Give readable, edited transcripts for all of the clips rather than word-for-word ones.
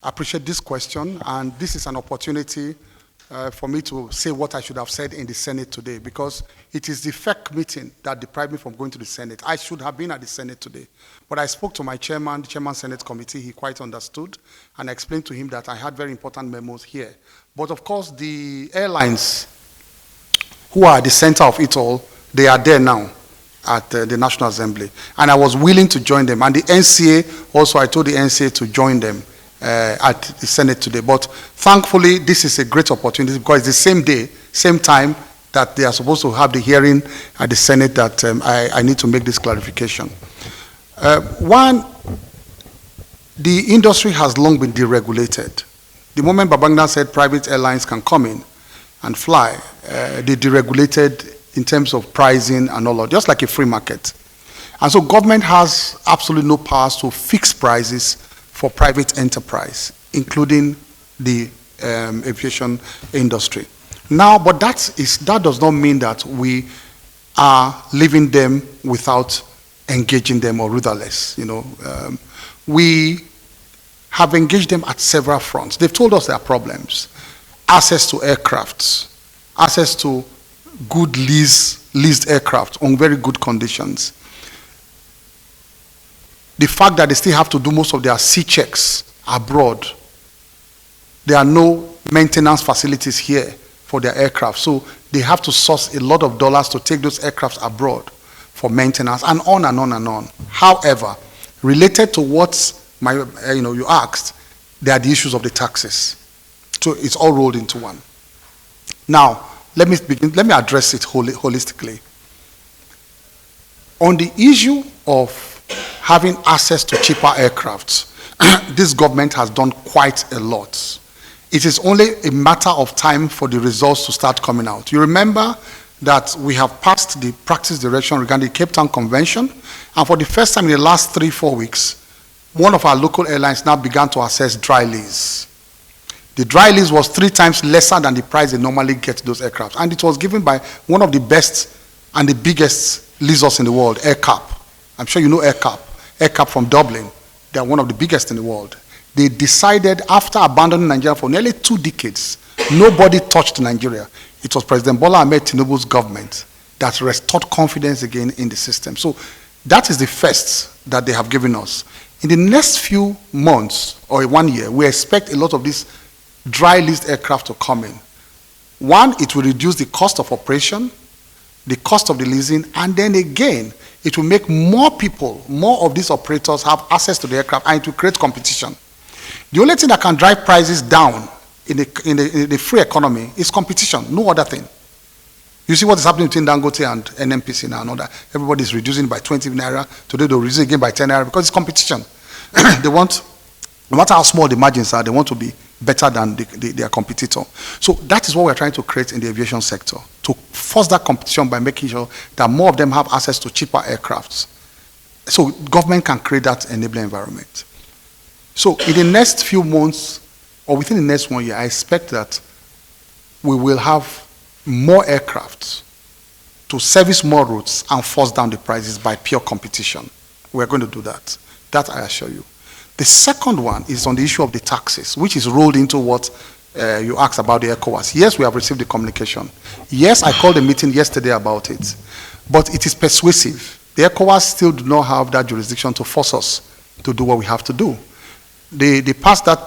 I appreciate this question, and this is an opportunity for me to say what I should have said in the Senate today, because it is the FEC meeting that deprived me from going to the Senate. I should have been at the Senate today, but I spoke to my chairman, the chairman Senate committee. He quite understood, and I explained to him that I had very important memos here. But of course, the airlines who are at the center of it all, they are there now at the National Assembly, and I was willing to join them. And the NCA, also I told the NCA to join them at the Senate today. But thankfully, this is a great opportunity, because it's the same day, same time that they are supposed to have the hearing at the Senate that I need to make this clarification. One, the industry has long been deregulated. The moment Babangida said private airlines can come in and fly, they deregulated in terms of pricing and all of, just like a free market. And so government has absolutely no powers to fix prices for private enterprise, including the aviation industry. Now, but that does not mean that we are leaving them without engaging them or rudderless. We have engaged them at several fronts. They've told us there are problems. Access to aircrafts, access to good leased aircraft on very good conditions. The fact that they still have to do most of their C checks abroad. There are no maintenance facilities here for their aircraft, so they have to source a lot of dollars to take those aircrafts abroad for maintenance, and on and on and on. However, related to what you asked, there are the issues of the taxes. So it's all rolled into one. Now, let me address it holistically. On the issue of having access to cheaper aircrafts, this government has done quite a lot. It is only a matter of time for the results to start coming out. You remember that we have passed the practice direction regarding the Cape Town Convention, and for the first time in the last 3-4 weeks, one of our local airlines now began to assess dry lease. The dry lease was 3 times lesser than the price they normally get those aircraft, and it was given by one of the best and the biggest leasers in the world, AirCap. I'm sure you know AirCap. AirCap from Dublin. They are one of the biggest in the world. They decided, after abandoning Nigeria for nearly 2 decades, nobody touched Nigeria. It was President Bola Ahmed Tinubu's government that restored confidence again in the system. So that is the first that they have given us. In the next few months or 1 year, we expect a lot of these dry leased aircraft to come in. One, it will reduce the cost of operation, the cost of the leasing, and then again, it will make more people, more of these operators have access to the aircraft, and it will create competition. The only thing that can drive prices down in the free economy is competition, no other thing. You see what is happening between Dangote and NNPC now, and all that. Everybody is reducing by 20 naira. Today they'll reduce again by 10 naira because it's competition. They want, no matter how small the margins are, they want to be better than their competitor. So that is what we're trying to create in the aviation sector, to force that competition by making sure that more of them have access to cheaper aircrafts. So government can create that enabling environment. So in the next few months, or within the next 1 year, I expect that we will have more aircrafts to service more routes and force down the prices by pure competition. We're going to do that. That I assure you. The second one is on the issue of the taxes, which is rolled into what you asked about the ECOWAS. Yes, we have received the communication. Yes, I called a meeting yesterday about it, but it is persuasive. The ECOWAS still do not have that jurisdiction to force us to do what we have to do. They passed that,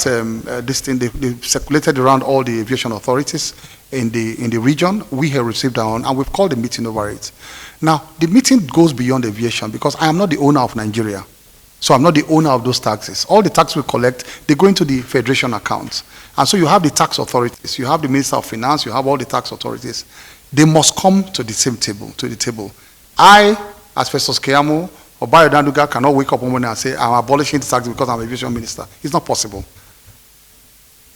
this thing, they circulated around all the aviation authorities in the region. We have received that one, and we've called a meeting over it. Now, the meeting goes beyond aviation, because I am not the owner of Nigeria. So I'm not the owner of those taxes. All the taxes we collect, they go into the federation accounts. And so you have the tax authorities, you have the Minister of Finance, you have all the tax authorities. They must come to the same table, I, as Festus Keyamo or Bayo Danduga, cannot wake up one morning and say, I'm abolishing the tax because I'm an aviation minister. It's not possible.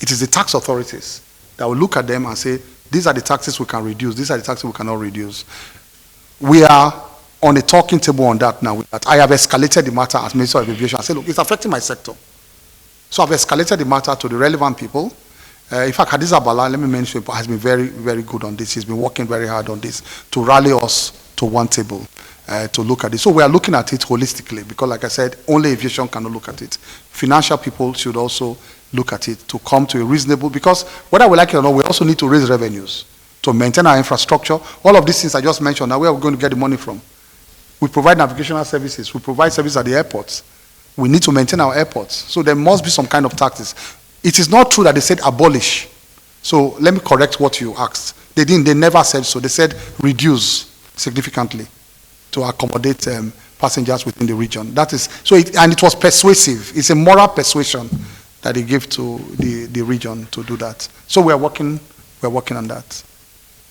It is the tax authorities that will look at them and say, these are the taxes we can reduce, these are the taxes we cannot reduce. We are on a talking table on that now. I have escalated the matter as Minister of Aviation. I said, look, it's affecting my sector. So I've escalated the matter to the relevant people. In fact, Hadiza Bala, let me mention, has been very, very good on this. He's been working very hard on this to rally us to one table to look at this. So we are looking at it holistically, because like I said, only aviation cannot look at it. Financial people should also look at it to come to a reasonable, because whether we like it or not, we also need to raise revenues to maintain our infrastructure. All of these things I just mentioned, now where are we going to get the money from? We provide navigational services, we provide service at the airports. We need to maintain our airports. So there must be some kind of taxes. It is not true that they said abolish. So let me correct what you asked. They never said so. They said reduce significantly to accommodate passengers within the region. That is, so and it was persuasive. It's a moral persuasion that they gave to the region to do that. So we're working on that.